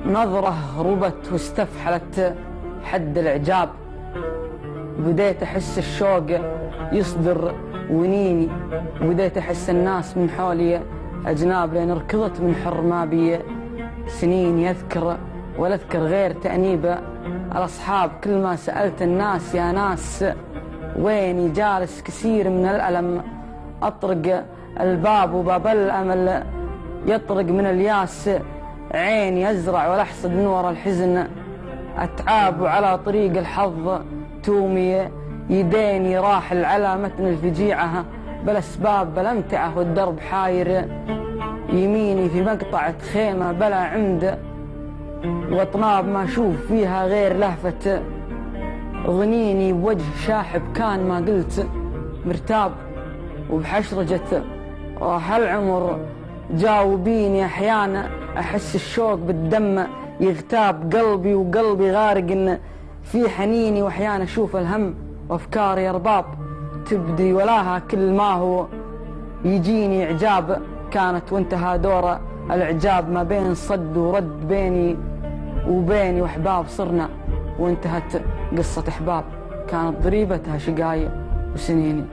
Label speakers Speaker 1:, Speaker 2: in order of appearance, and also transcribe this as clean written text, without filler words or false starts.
Speaker 1: نظرة هربت واستفحلت حد الإعجاب. بديت أحس الشوق يصدر ونيني، وبديت أحس الناس من حولي أجناب، لأن ركضت من حر ما بي سنين يذكر ولا أذكر غير تأنيب الأصحاب. كل ما سألت الناس يا ناس ويني جالس كثير من الألم، أطرق الباب وباب الأمل يطرق من الياس، عيني أزرع ولا أحصد من وراء الحزن أتعاب، وعلى طريق الحظ تومي يديني راحل على متن الفجيعة بلا أسباب بلا أمتعة، والدرب حاير يميني في مقطعة خيمة بلا عمد، وأطناب ما أشوف فيها غير لهفة ظنيني بوجه شاحب كان ما قلت مرتاب، وبحشرجة هالعمر جاوبيني أحيانا أحس الشوق بالدم يغتاب قلبي، وقلبي غارق إن في حنيني، وأحيانا أشوف الهم وأفكاري أرباب تبدي ولاها كل ما هو يجيني إعجاب. كانت وانتهى دور الإعجاب ما بين صد ورد بيني وبيني وأحباب صرنا، وانتهت قصة أحباب كانت ضريبتها شقاية وسنيني.